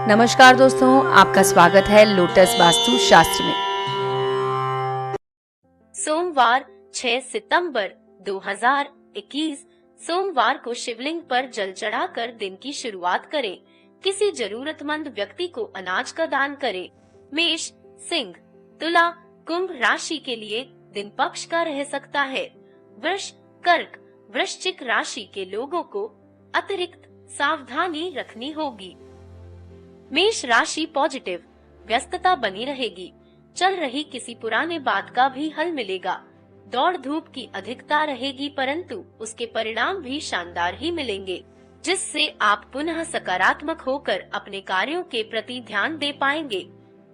नमस्कार दोस्तों, आपका स्वागत है लोटस वास्तु शास्त्र में। सोमवार 6 सितंबर 2021 सोमवार को शिवलिंग पर जल चढ़ाकर दिन की शुरुआत करें। किसी जरूरतमंद व्यक्ति को अनाज का दान करें। मेष, सिंह, तुला, कुंभ राशि के लिए दिन पक्ष का रह सकता है। वृष, कर्क, वृश्चिक राशि के लोगों को अतिरिक्त सावधानी रखनी होगी। मेष राशि पॉजिटिव, व्यस्तता बनी रहेगी। चल रही किसी पुराने बात का भी हल मिलेगा। दौड़ धूप की अधिकता रहेगी, परंतु उसके परिणाम भी शानदार ही मिलेंगे, जिससे आप पुनः सकारात्मक होकर अपने कार्यों के प्रति ध्यान दे पाएंगे।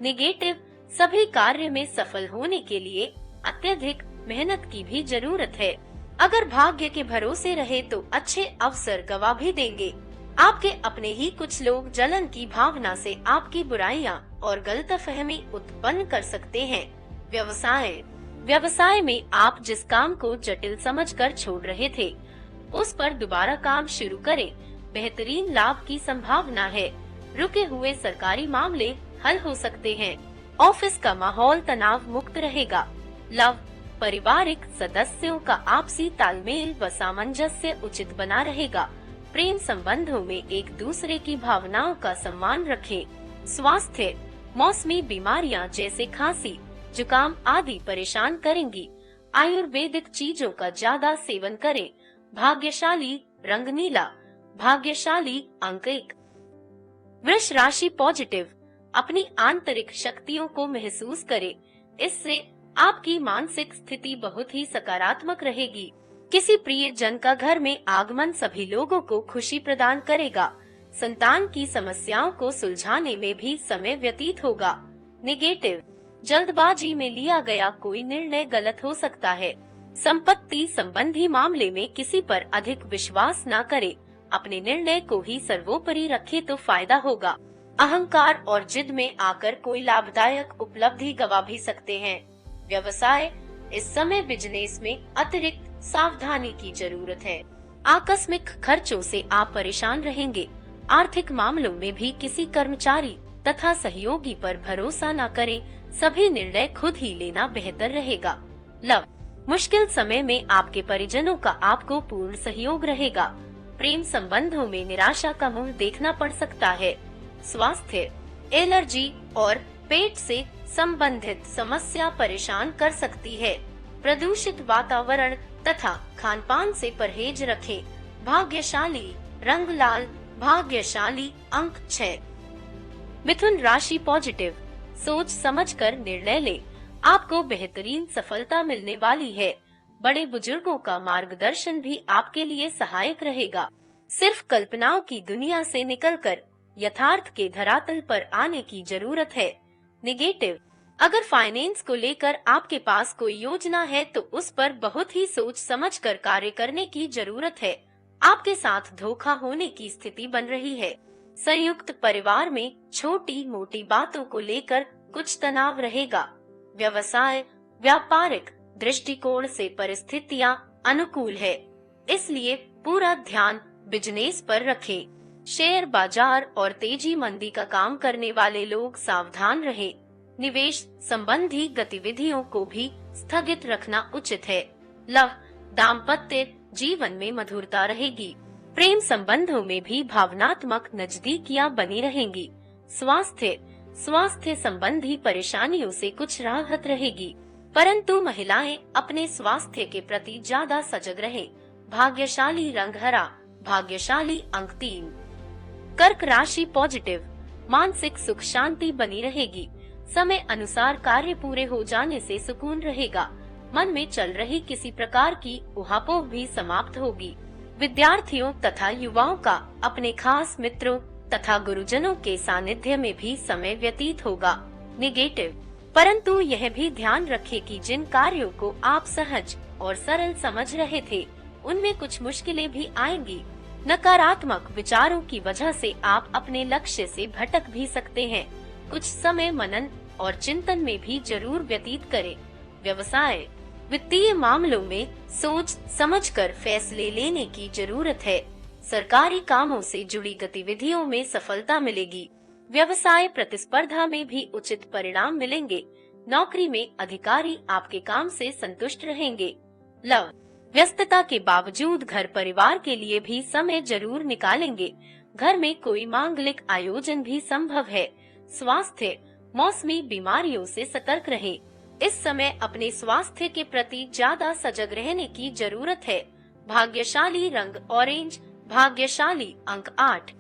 नेगेटिव, सभी कार्य में सफल होने के लिए अत्यधिक मेहनत की भी जरूरत है। अगर भाग्य के भरोसे रहे तो अच्छे अवसर गवा भी देंगे। आपके अपने ही कुछ लोग जलन की भावना से आपकी बुराइयां और गलतफहमी उत्पन्न कर सकते हैं। व्यवसाय में आप जिस काम को जटिल समझकर छोड़ रहे थे, उस पर दोबारा काम शुरू करें। बेहतरीन लाभ की संभावना है। रुके हुए सरकारी मामले हल हो सकते हैं। ऑफिस का माहौल तनाव मुक्त रहेगा। लव, पारिवारिक सदस्यों का आपसी तालमेल व सामंजस्य उचित बना रहेगा। प्रेम संबंधों में एक दूसरे की भावनाओं का सम्मान रखें। स्वास्थ्य, मौसमी बीमारियां जैसे खांसी, जुकाम आदि परेशान करेंगी। आयुर्वेदिक चीजों का ज्यादा सेवन करें। भाग्यशाली रंग नीला, भाग्यशाली अंक 1। वृष राशि पॉजिटिव, अपनी आंतरिक शक्तियों को महसूस करें। इससे आपकी मानसिक स्थिति बहुत ही सकारात्मक रहेगी। किसी प्रिय जन का घर में आगमन सभी लोगों को खुशी प्रदान करेगा। संतान की समस्याओं को सुलझाने में भी समय व्यतीत होगा। नेगेटिव, जल्दबाजी में लिया गया कोई निर्णय गलत हो सकता है। संपत्ति संबंधी मामले में किसी पर अधिक विश्वास न करें। अपने निर्णय को ही सर्वोपरि रखें तो फायदा होगा। अहंकार और जिद में आकर कोई लाभदायक उपलब्धि गवा भी सकते हैं। व्यवसाय, इस समय बिजनेस में अतिरिक्त सावधानी की जरूरत है। आकस्मिक खर्चों से आप परेशान रहेंगे। आर्थिक मामलों में भी किसी कर्मचारी तथा सहयोगी पर भरोसा न करें। सभी निर्णय खुद ही लेना बेहतर रहेगा। लव, मुश्किल समय में आपके परिजनों का आपको पूर्ण सहयोग रहेगा। प्रेम संबंधों में निराशा का मुंह देखना पड़ सकता है। स्वास्थ्य, एलर्जी और पेट से संबंधित समस्या परेशान कर सकती है। प्रदूषित वातावरण तथा खानपान से परहेज रखें। भाग्यशाली रंग लाल, भाग्यशाली अंक 6। मिथुन राशि पॉजिटिव, सोच समझकर निर्णय ले। आपको बेहतरीन सफलता मिलने वाली है। बड़े बुजुर्गों का मार्गदर्शन भी आपके लिए सहायक रहेगा। सिर्फ कल्पनाओं की दुनिया से निकलकर यथार्थ के धरातल पर आने की जरूरत है। नेगेटिव, अगर फाइनेंस को लेकर आपके पास कोई योजना है तो उस पर बहुत ही सोच समझकर कार्य करने की जरूरत है। आपके साथ धोखा होने की स्थिति बन रही है। संयुक्त परिवार में छोटी मोटी बातों को लेकर कुछ तनाव रहेगा। व्यवसाय, व्यापारिक दृष्टिकोण से परिस्थितियां अनुकूल है, इसलिए पूरा ध्यान बिजनेस पर रखें। शेयर बाजार और तेजी मंदी का काम करने वाले लोग सावधान रहें। निवेश संबंधी गतिविधियों को भी स्थगित रखना उचित है। लव, दाम्पत्य जीवन में मधुरता रहेगी। प्रेम संबंधों में भी भावनात्मक नजदीकियां बनी रहेंगी। स्वास्थ्य संबंधी परेशानियों से कुछ राहत रहेगी, परंतु महिलाएं अपने स्वास्थ्य के प्रति ज्यादा सजग रहें। भाग्यशाली रंग हरा, भाग्यशाली अंक 3। कर्क राशि पॉजिटिव, मानसिक सुख शांति बनी रहेगी। समय अनुसार कार्य पूरे हो जाने से सुकून रहेगा। मन में चल रही किसी प्रकार की उहापोह भी समाप्त होगी। विद्यार्थियों तथा युवाओं का अपने खास मित्रों तथा गुरुजनों के सानिध्य में भी समय व्यतीत होगा। नेगेटिव, परंतु यह भी ध्यान रखें कि जिन कार्यों को आप सहज और सरल समझ रहे थे, उनमें कुछ मुश्किलें भी आएंगी। नकारात्मक विचारों की वजह से आप अपने लक्ष्य से भटक भी सकते हैं। कुछ समय मनन और चिंतन में भी जरूर व्यतीत करें। व्यवसाय, वित्तीय मामलों में सोच समझकर फैसले लेने की जरूरत है। सरकारी कामों से जुड़ी गतिविधियों में सफलता मिलेगी। व्यवसाय प्रतिस्पर्धा में भी उचित परिणाम मिलेंगे। नौकरी में अधिकारी आपके काम से संतुष्ट रहेंगे। लव, व्यस्तता के बावजूद घर परिवार के लिए भी समय जरूर निकालेंगे। घर में कोई मांगलिक आयोजन भी संभव है। स्वास्थ्य, मौसमी बीमारियों से सतर्क रहें। इस समय अपने स्वास्थ्य के प्रति ज्यादा सजग रहने की जरूरत है। भाग्यशाली रंग ऑरेंज, भाग्यशाली अंक 8।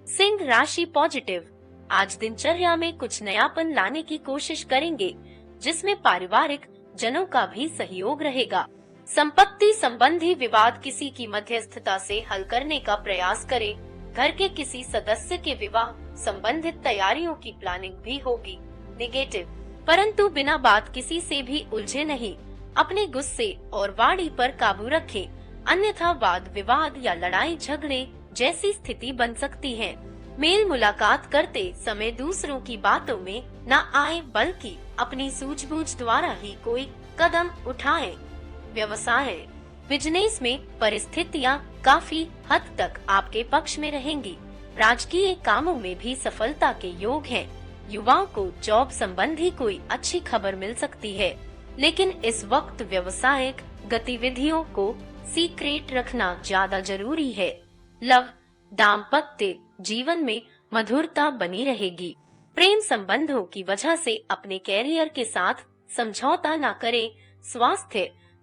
सिंह राशि पॉजिटिव, आज दिनचर्या में कुछ नयापन लाने की कोशिश करेंगे, जिसमें पारिवारिक जनों का भी सहयोग रहेगा। संपत्ति संबंधी विवाद किसी की मध्यस्थता से हल करने का प्रयास करें। घर के किसी सदस्य के विवाह संबंधित तैयारियों की प्लानिंग भी होगी। नेगेटिव, परंतु बिना बात किसी से भी उलझे नहीं। अपने गुस्से और वाणी पर काबू रखें, अन्यथा वाद विवाद या लड़ाई झगड़े जैसी स्थिति बन सकती है। मेल मुलाकात करते समय दूसरों की बातों में न आए, बल्कि अपनी सूझबूझ द्वारा ही कोई कदम उठाएं। व्यवसाय, बिजनेस में परिस्थितियां काफी हद तक आपके पक्ष में रहेंगी। राजकीय कामों में भी सफलता के योग हैं। युवाओं को जॉब संबंधी कोई अच्छी खबर मिल सकती है, लेकिन इस वक्त व्यवसायिक गतिविधियों को सीक्रेट रखना ज्यादा जरूरी है। लव, दाम्पत्य जीवन में मधुरता बनी रहेगी। प्रेम संबंधों की वजह से अपने कैरियर के साथ समझौता न करें।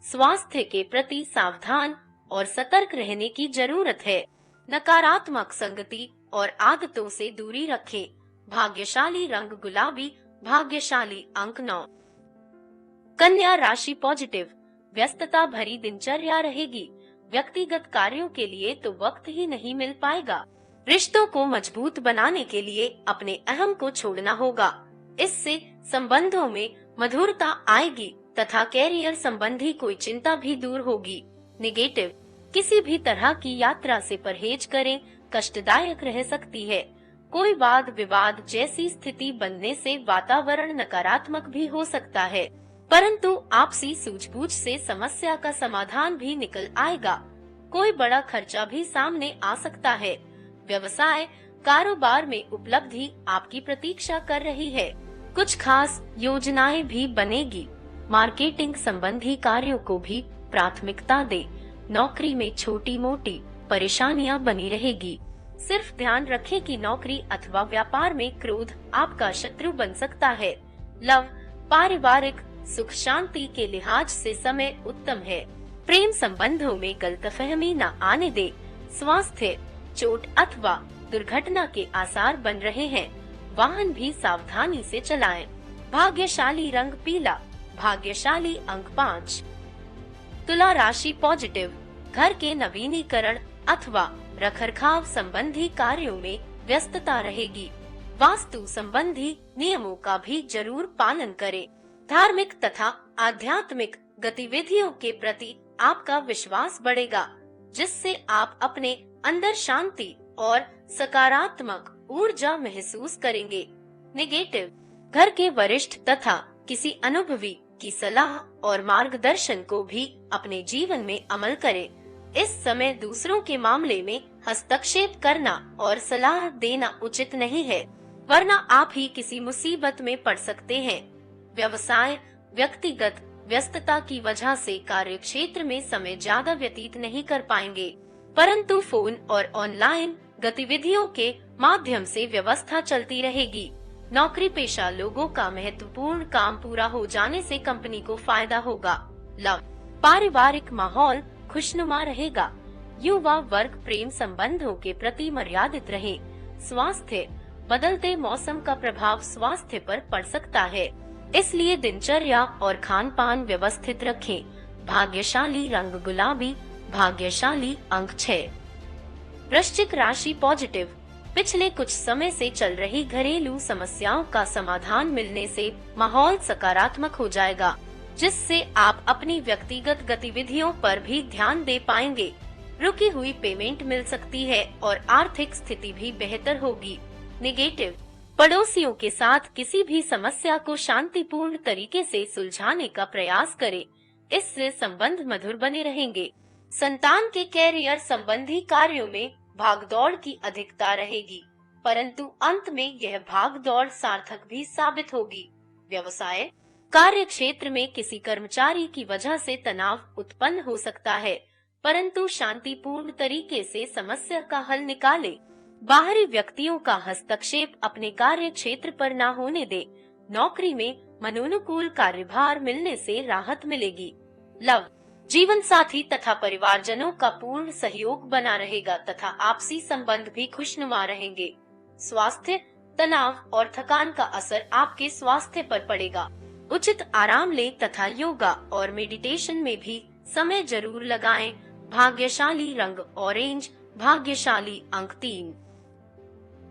स्वास्थ्य के प्रति सावधान और सतर्क रहने की जरूरत है। नकारात्मक संगति और आदतों से दूरी रखें। भाग्यशाली रंग गुलाबी, भाग्यशाली अंक 9। कन्या राशि पॉजिटिव, व्यस्तता भरी दिनचर्या रहेगी। व्यक्तिगत कार्यों के लिए तो वक्त ही नहीं मिल पाएगा। रिश्तों को मजबूत बनाने के लिए अपने अहम को छोड़ना होगा। इससे संबंधों में मधुरता आएगी तथा कैरियर संबंधी कोई चिंता भी दूर होगी। नेगेटिव, किसी भी तरह की यात्रा से परहेज करें, कष्टदायक रह सकती है। कोई वाद विवाद जैसी स्थिति बनने से वातावरण नकारात्मक भी हो सकता है, परंतु आपसी सूझबूझ से समस्या का समाधान भी निकल आएगा। कोई बड़ा खर्चा भी सामने आ सकता है। व्यवसाय, कारोबार में उपलब्धि आपकी प्रतीक्षा कर रही है। कुछ खास योजनाएं भी बनेगी। मार्केटिंग संबंधी कार्यों को भी प्राथमिकता दे। नौकरी में छोटी मोटी परेशानियां बनी रहेगी। सिर्फ ध्यान रखें कि नौकरी अथवा व्यापार में क्रोध आपका शत्रु बन सकता है। लव, पारिवारिक सुख शांति के लिहाज से समय उत्तम है। प्रेम संबंधों में गलतफहमी न आने दे। स्वास्थ्य, चोट अथवा दुर्घटना के आसार बन रहे हैं। वाहन भी सावधानी से चलाएं। भाग्यशाली रंग पीला, भाग्यशाली अंक 5। तुला राशि पॉजिटिव, घर के नवीनीकरण अथवा रखरखाव संबंधी कार्यों में व्यस्तता रहेगी। वास्तु संबंधी नियमों का भी जरूर पालन करें। धार्मिक तथा आध्यात्मिक गतिविधियों के प्रति आपका विश्वास बढ़ेगा, जिससे आप अपने अंदर शांति और सकारात्मक ऊर्जा महसूस करेंगे। नेगेटिव, घर के वरिष्ठ तथा किसी अनुभवी की सलाह और मार्गदर्शन को भी अपने जीवन में अमल करें। इस समय दूसरों के मामले में हस्तक्षेप करना और सलाह देना उचित नहीं है, वरना आप ही किसी मुसीबत में पड़ सकते हैं। व्यवसाय, व्यक्तिगत व्यस्तता की वजह से कार्यक्षेत्र में समय ज्यादा व्यतीत नहीं कर पाएंगे, परंतु फोन और ऑनलाइन गतिविधियों के माध्यम से व्यवस्था चलती रहेगी। नौकरी पेशा लोगों का महत्वपूर्ण काम पूरा हो जाने से कंपनी को फायदा होगा। लव, पारिवारिक माहौल खुशनुमा रहेगा। युवा वर्ग प्रेम संबंधों के प्रति मर्यादित रहे। स्वास्थ्य, बदलते मौसम का प्रभाव स्वास्थ्य पर पड़ सकता है, इसलिए दिनचर्या और खान पान व्यवस्थित रखें। भाग्यशाली रंग गुलाबी, भाग्यशाली अंक 6। वृश्चिक राशि पॉजिटिव, पिछले कुछ समय से चल रही घरेलू समस्याओं का समाधान मिलने से माहौल सकारात्मक हो जाएगा, जिससे आप अपनी व्यक्तिगत गतिविधियों पर भी ध्यान दे पाएंगे। रुकी हुई पेमेंट मिल सकती है और आर्थिक स्थिति भी बेहतर होगी। नेगेटिव, पड़ोसियों के साथ किसी भी समस्या को शांतिपूर्ण तरीके से सुलझाने का प्रयास करें, इससे संबंध मधुर बने रहेंगे। संतान के कैरियर संबंधी कार्यों में भागदौड़ की अधिकता रहेगी। परंतु अंत में यह भाग दौड़ सार्थक भी साबित होगी। व्यवसाय कार्य क्षेत्र में किसी कर्मचारी की वजह से तनाव उत्पन्न हो सकता है, परंतु शांतिपूर्ण तरीके से समस्या का हल निकाले। बाहरी व्यक्तियों का हस्तक्षेप अपने कार्य क्षेत्र पर न होने दे। नौकरी में मनोनुकूल कार्यभार मिलने से राहत मिलेगी। लव जीवन साथी तथा परिवारजनों का पूर्ण सहयोग बना रहेगा तथा आपसी संबंध भी खुशनुमा रहेंगे। स्वास्थ्य तनाव और थकान का असर आपके स्वास्थ्य पर पड़ेगा। उचित आराम लें तथा योगा और मेडिटेशन में भी समय जरूर लगाएं। भाग्यशाली रंग ऑरेंज, भाग्यशाली अंक 3।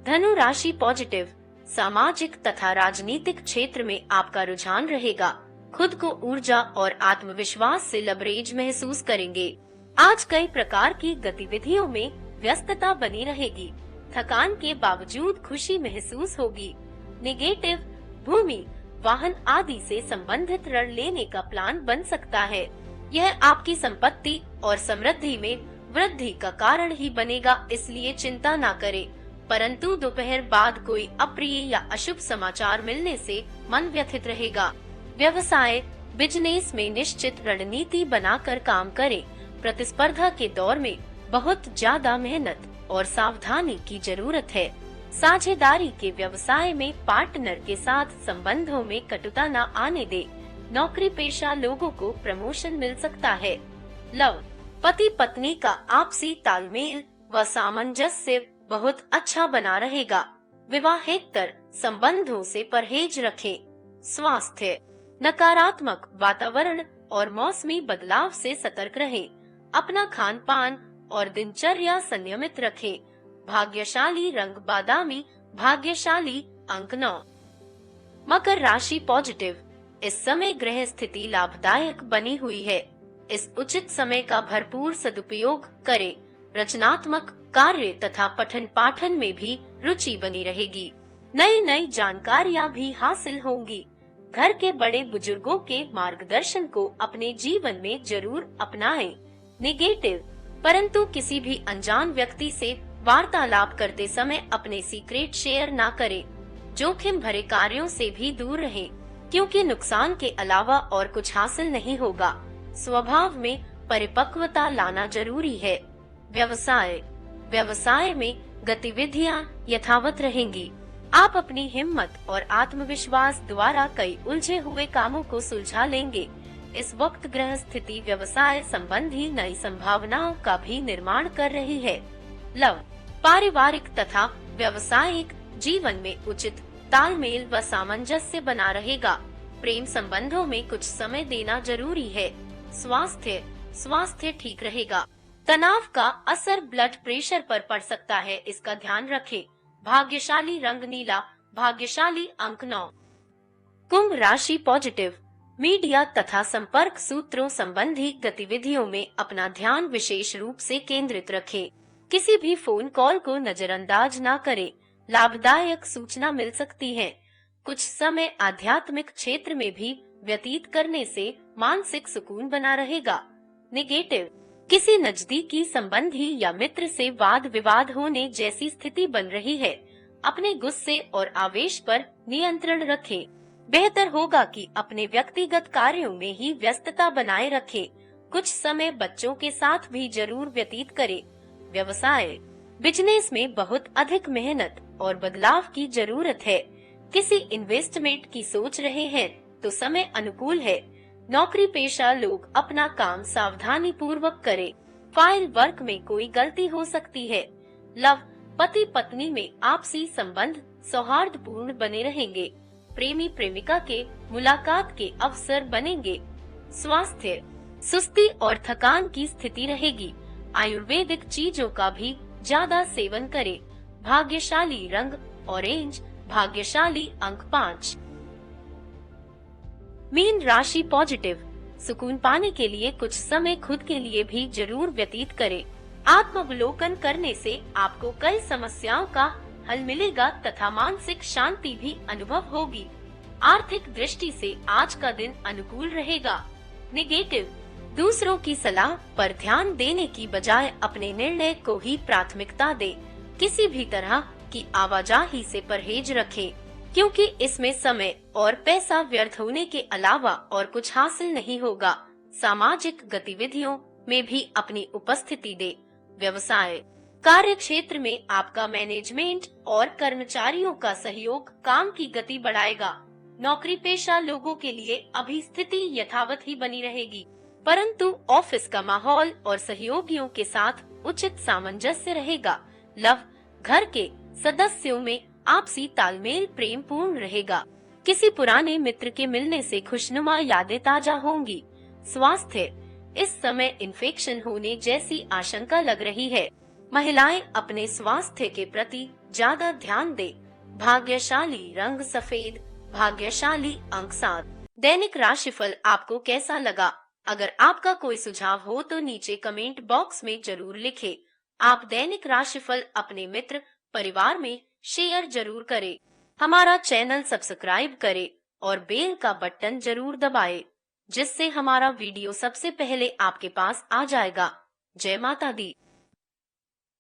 धनु राशि पॉजिटिव, सामाजिक तथा राजनीतिक क्षेत्र में आपका रुझान रहेगा। खुद को ऊर्जा और आत्मविश्वास से लबरेज महसूस करेंगे। आज कई प्रकार की गतिविधियों में व्यस्तता बनी रहेगी। थकान के बावजूद खुशी महसूस होगी। नेगेटिव भूमि, वाहन आदि से संबंधित ऋण लेने का प्लान बन सकता है। यह आपकी संपत्ति और समृद्धि में वृद्धि का कारण ही बनेगा, इसलिए चिंता न करें। परंतु दोपहर बाद कोई अप्रिय या अशुभ समाचार मिलने से मन व्यथित रहेगा। व्यवसाय बिजनेस में निश्चित रणनीति बनाकर काम करें। प्रतिस्पर्धा के दौर में बहुत ज्यादा मेहनत और सावधानी की जरूरत है। साझेदारी के व्यवसाय में पार्टनर के साथ संबंधों में कटुता न आने दे। नौकरी पेशा लोगों को प्रमोशन मिल सकता है। लव पति पत्नी का आपसी तालमेल व सामंजस्य बहुत अच्छा बना रहेगा। विवाहेतर संबंधों से परहेज रखें। स्वास्थ्य नकारात्मक वातावरण और मौसमी बदलाव से सतर्क रहें। अपना खान पान और दिनचर्या संयमित रखें। भाग्यशाली रंग बादामी, भाग्यशाली अंक 9। मकर राशि पॉजिटिव, इस समय ग्रह स्थिति लाभदायक बनी हुई है। इस उचित समय का भरपूर सदुपयोग करें। रचनात्मक कार्य तथा पठन पाठन में भी रुचि बनी रहेगी। नई नई जानकारियां भी हासिल होंगी। घर के बड़े बुजुर्गों के मार्गदर्शन को अपने जीवन में जरूर अपनाएं। नेगेटिव परंतु किसी भी अनजान व्यक्ति से वार्तालाप करते समय अपने सीक्रेट शेयर ना करें। जोखिम भरे कार्यों से भी दूर रहें, क्योंकि नुकसान के अलावा और कुछ हासिल नहीं होगा। स्वभाव में परिपक्वता लाना जरूरी है। व्यवसाय में गतिविधियां यथावत रहेंगी। आप अपनी हिम्मत और आत्मविश्वास द्वारा कई उलझे हुए कामों को सुलझा लेंगे। इस वक्त ग्रह स्थिति व्यवसाय संबंधी नई संभावनाओं का भी निर्माण कर रही है। लव पारिवारिक तथा व्यवसायिक जीवन में उचित तालमेल व सामंजस्य बना रहेगा। प्रेम संबंधों में कुछ समय देना जरूरी है। स्वास्थ्य ठीक रहेगा। तनाव का असर ब्लड प्रेशर पर पड़ सकता है, इसका ध्यान रखें। भाग्यशाली रंग नीला, भाग्यशाली अंक 9। कुंभ राशि पॉजिटिव, मीडिया तथा संपर्क सूत्रों संबंधी गतिविधियों में अपना ध्यान विशेष रूप से केंद्रित रखें। किसी भी फोन कॉल को नजरअंदाज न करें। लाभदायक सूचना मिल सकती है। कुछ समय आध्यात्मिक क्षेत्र में भी व्यतीत करने से मानसिक सुकून बना रहेगा। नेगेटिव किसी नजदीकी संबंधी या मित्र से वाद विवाद होने जैसी स्थिति बन रही है। अपने गुस्से और आवेश पर नियंत्रण रखें। बेहतर होगा कि अपने व्यक्तिगत कार्यों में ही व्यस्तता बनाए रखें। कुछ समय बच्चों के साथ भी जरूर व्यतीत करें। व्यवसाय बिजनेस में बहुत अधिक मेहनत और बदलाव की जरूरत है। किसी इन्वेस्टमेंट की सोच रहे हैं तो समय अनुकूल है। नौकरी पेशा लोग अपना काम सावधानी पूर्वक करें। फाइल वर्क में कोई गलती हो सकती है। लव पति पत्नी में आपसी संबंध सौहार्दपूर्ण बने रहेंगे। प्रेमी प्रेमिका के मुलाकात के अवसर बनेंगे। स्वास्थ्य सुस्ती और थकान की स्थिति रहेगी। आयुर्वेदिक चीजों का भी ज्यादा सेवन करें। भाग्यशाली रंग ऑरेंज, भाग्यशाली अंक 5। मीन राशि पॉजिटिव, सुकून पाने के लिए कुछ समय खुद के लिए भी जरूर व्यतीत करें। आत्मावलोकन करने से आपको कई समस्याओं का हल मिलेगा तथा मानसिक शांति भी अनुभव होगी। आर्थिक दृष्टि से आज का दिन अनुकूल रहेगा। नेगेटिव दूसरों की सलाह पर ध्यान देने की बजाय अपने निर्णय को ही प्राथमिकता दे। किसी भी तरह की आवाजाही से परहेज रखें, क्योंकि इसमें समय और पैसा व्यर्थ होने के अलावा और कुछ हासिल नहीं होगा। सामाजिक गतिविधियों में भी अपनी उपस्थिति दे। व्यवसाय कार्य क्षेत्र में आपका मैनेजमेंट और कर्मचारियों का सहयोग काम की गति बढ़ाएगा। नौकरी पेशा लोगों के लिए अभी स्थिति यथावत ही बनी रहेगी, परंतु ऑफिस का माहौल और सहयोगियों के साथ उचित सामंजस्य रहेगा। लव घर के सदस्यों में आपसी तालमेल प्रेम पूर्ण रहेगा। किसी पुराने मित्र के मिलने से खुशनुमा यादें ताजा होंगी। स्वास्थ्य इस समय इन्फेक्शन होने जैसी आशंका लग रही है। महिलाएं अपने स्वास्थ्य के प्रति ज्यादा ध्यान दें। भाग्यशाली रंग सफेद, भाग्यशाली अंक 7। दैनिक राशिफल आपको कैसा लगा? अगर आपका कोई सुझाव हो तो नीचे कमेंट बॉक्स में जरूर लिखें। आप दैनिक राशिफल अपने मित्र परिवार में शेयर जरूर करें। हमारा चैनल सब्सक्राइब करें और बेल का बटन जरूर दबाएं, जिससे हमारा वीडियो सबसे पहले आपके पास आ जाएगा। जय माता दी।